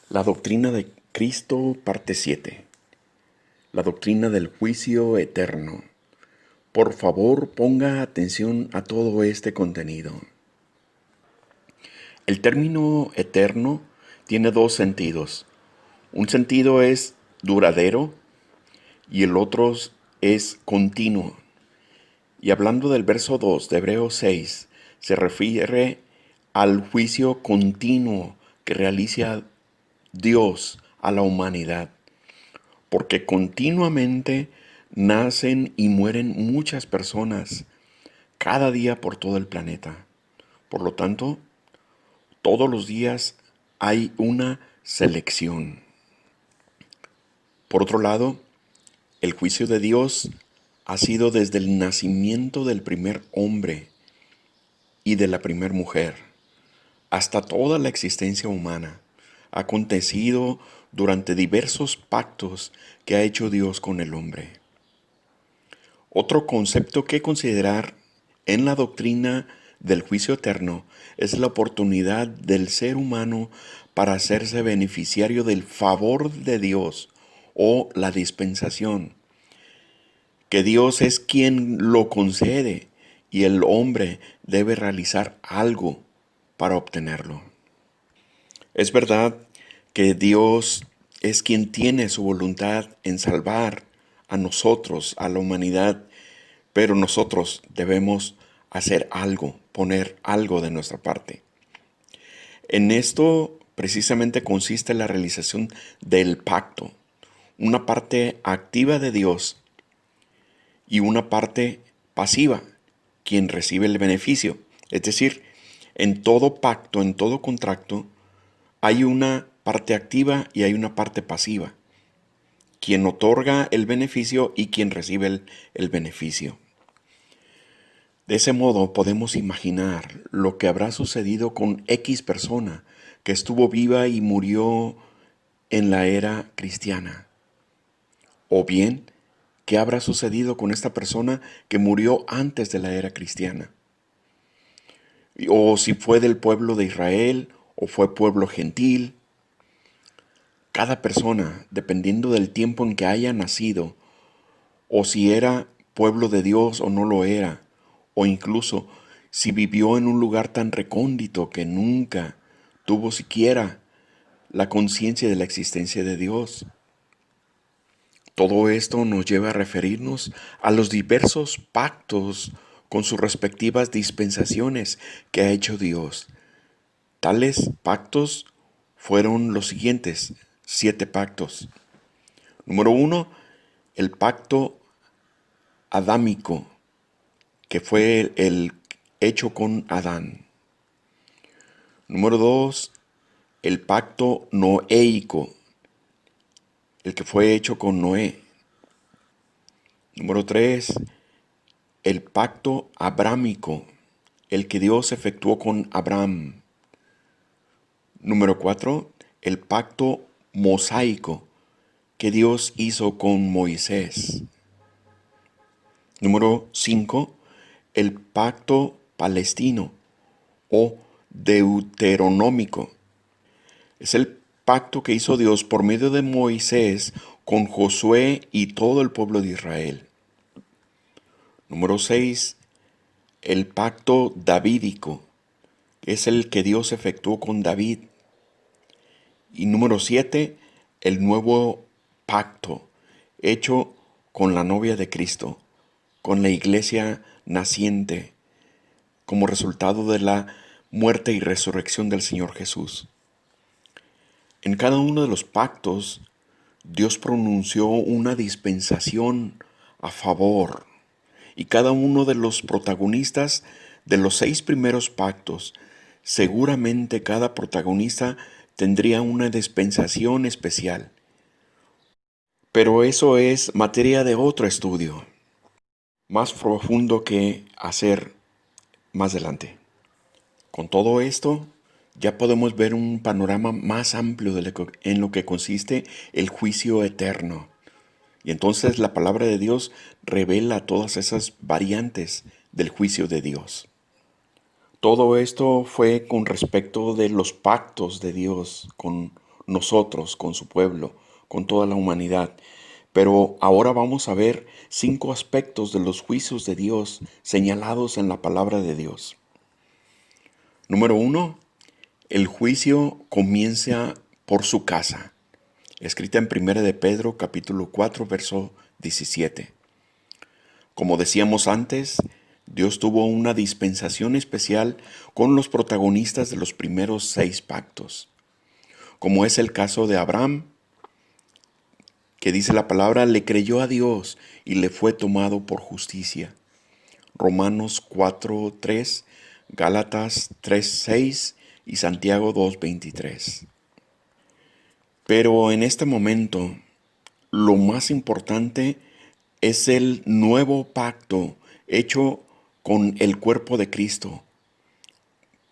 La doctrina de Cristo, parte 7. La doctrina del juicio eterno. Por favor, ponga atención a todo este contenido. El término eterno tiene dos sentidos. Un sentido es duradero y el otro es continuo. Y hablando del verso 2 de Hebreos 6, se refiere al juicio continuo que realiza Dios a la humanidad, porque continuamente nacen y mueren muchas personas cada día por todo el planeta. Por lo tanto, todos los días hay una selección. Por otro lado, el juicio de Dios ha sido desde el nacimiento del primer hombre y de la primer mujer hasta toda la existencia humana. Ha acontecido durante diversos pactos que ha hecho Dios con el hombre. Otro concepto que considerar en la doctrina del juicio eterno es la oportunidad del ser humano para hacerse beneficiario del favor de Dios o la dispensación, que Dios es quien lo concede y el hombre debe realizar algo para obtenerlo. Es verdad que Dios es quien tiene su voluntad en salvar a nosotros, a la humanidad, pero nosotros debemos hacer algo, poner algo de nuestra parte. En esto precisamente consiste la realización del pacto, una parte activa de Dios y una parte pasiva, quien recibe el beneficio. Es decir, en todo pacto, en todo contrato, hay una parte activa y hay una parte pasiva, quien otorga el beneficio y quien recibe el beneficio. De ese modo podemos imaginar lo que habrá sucedido con X persona que estuvo viva y murió en la era cristiana. O bien, ¿qué habrá sucedido con esta persona que murió antes de la era cristiana? O si fue del pueblo de Israel o fue pueblo gentil. Cada persona, dependiendo del tiempo en que haya nacido, o si era pueblo de Dios o no lo era, o incluso si vivió en un lugar tan recóndito que nunca tuvo siquiera la conciencia de la existencia de Dios. Todo esto nos lleva a referirnos a los diversos pactos con sus respectivas dispensaciones que ha hecho Dios. Tales pactos fueron los siguientes, 7 pactos. Número 1, el pacto adámico, que fue el hecho con Adán. Número 2, el pacto noéico, el que fue hecho con Noé. Número 3, el pacto abrámico, el que Dios efectuó con Abraham. Número 4, el pacto mosaico, que Dios hizo con Moisés. Número 5, el pacto palestino o deuteronómico. Es el pacto que hizo Dios por medio de Moisés con Josué y todo el pueblo de Israel. Número 6, el pacto davídico. Es el que Dios efectuó con David. Y número 7, el nuevo pacto hecho con la novia de Cristo, con la iglesia naciente, como resultado de la muerte y resurrección del Señor Jesús. En cada uno de los pactos, Dios pronunció una dispensación a favor, y cada uno de los protagonistas de los 6 primeros pactos, seguramente cada protagonista tendría una dispensación especial. Pero eso es materia de otro estudio, más profundo que hacer más adelante. Con todo esto, ya podemos ver un panorama más amplio en lo que consiste el juicio eterno. Y entonces la palabra de Dios revela todas esas variantes del juicio de Dios. Todo esto fue con respecto de los pactos de Dios con nosotros, con su pueblo, con toda la humanidad. Pero ahora vamos a ver 5 aspectos de los juicios de Dios señalados en la palabra de Dios. Número 1, el juicio comienza por su casa. Escrita en 1 de Pedro, capítulo 4, verso 17. Como decíamos antes, Dios tuvo una dispensación especial con los protagonistas de los primeros 6 pactos, como es el caso de Abraham, que dice la palabra, le creyó a Dios y le fue tomado por justicia. Romanos 4:3, Gálatas 3:6 y Santiago 2:23. Pero en este momento, lo más importante es el nuevo pacto hecho con el cuerpo de Cristo,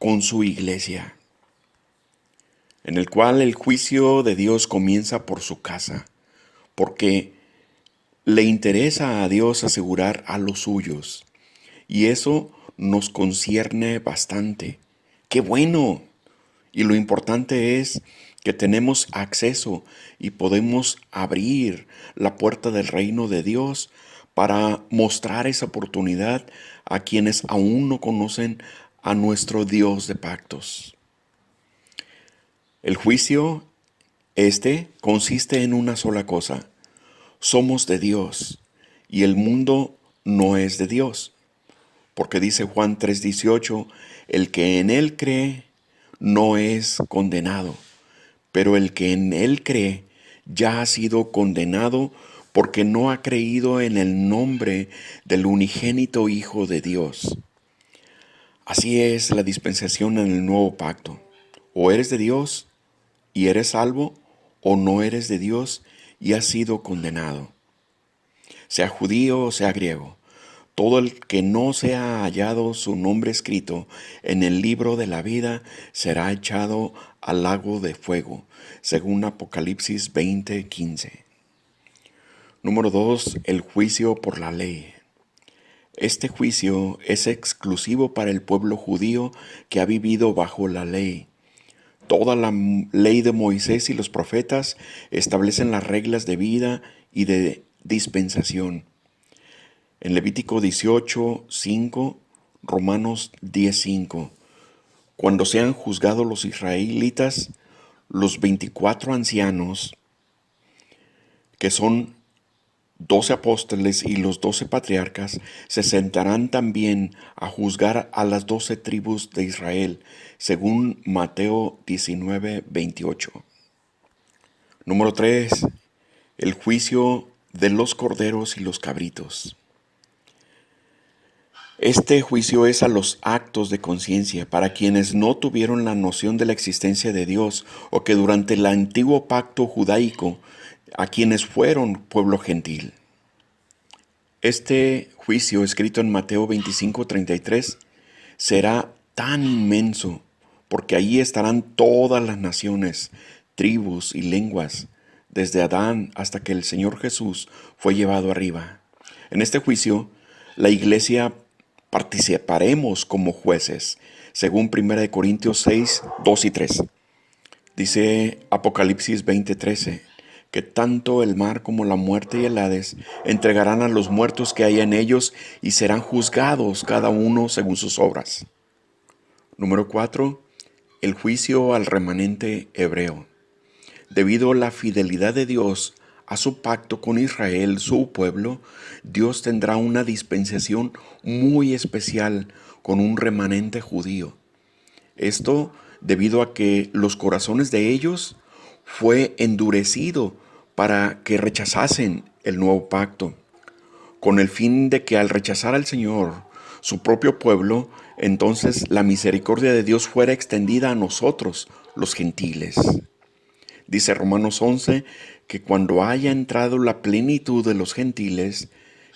con su iglesia, en el cual el juicio de Dios comienza por su casa, porque le interesa a Dios asegurar a los suyos, y eso nos concierne bastante. ¡Qué bueno! Y lo importante es que tenemos acceso y podemos abrir la puerta del reino de Dios para mostrar esa oportunidad a quienes aún no conocen a nuestro Dios de pactos. El juicio, consiste en una sola cosa. Somos de Dios y el mundo no es de Dios. Porque dice Juan 3:18, el que en Él cree no es condenado, pero el que en Él cree ya ha sido condenado porque no ha creído en el nombre del unigénito Hijo de Dios. Así es la dispensación en el nuevo pacto. O eres de Dios y eres salvo, o no eres de Dios y has sido condenado. Sea judío o sea griego, todo el que no sea hallado su nombre escrito en el libro de la vida será echado al lago de fuego, según Apocalipsis 20:15. Número 2, el juicio por la ley. Este juicio es exclusivo para el pueblo judío que ha vivido bajo la ley. Toda la ley de Moisés y los profetas establecen las reglas de vida y de dispensación. En Levítico 18:5, Romanos 10:5, cuando sean juzgados los israelitas, los 24 ancianos, que son 12 apóstoles y los 12 patriarcas, se sentarán también a juzgar a las 12 tribus de Israel, según Mateo 19:28. Número 3, el juicio de los corderos y los cabritos. Este juicio es a los actos de conciencia para quienes no tuvieron la noción de la existencia de Dios o que durante el antiguo pacto judaico, a quienes fueron pueblo gentil. Este juicio, escrito en Mateo 25:33, será tan inmenso porque allí estarán todas las naciones, tribus y lenguas, desde Adán hasta que el Señor Jesús fue llevado arriba. En este juicio, la iglesia participaremos como jueces, según 1 Corintios 6, 2 y 3. Dice Apocalipsis 20:13, que tanto el mar como la muerte y el Hades entregarán a los muertos que hay en ellos y serán juzgados cada uno según sus obras. Número 4. El juicio al remanente hebreo. Debido a la fidelidad de Dios a su pacto con Israel, su pueblo, Dios tendrá una dispensación muy especial con un remanente judío. Esto debido a que los corazones de ellos fue endurecido para que rechazasen el nuevo pacto, con el fin de que al rechazar al Señor, su propio pueblo, entonces la misericordia de Dios fuera extendida a nosotros, los gentiles. Dice Romanos 11 que cuando haya entrado la plenitud de los gentiles,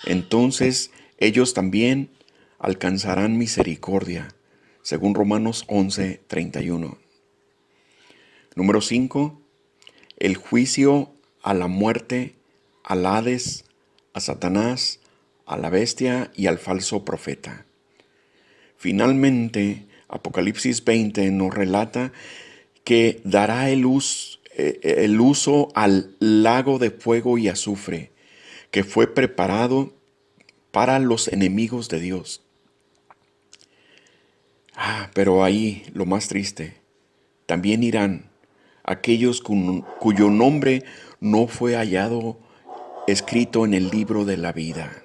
entonces ellos también alcanzarán misericordia, según Romanos 11:31. Número 5. El juicio a la muerte, al Hades, a Satanás, a la bestia y al falso profeta. Finalmente, Apocalipsis 20 nos relata que dará el uso al lago de fuego y azufre que fue preparado para los enemigos de Dios. Pero ahí lo más triste, también irán aquellos cuyo nombre no fue hallado escrito en el libro de la vida.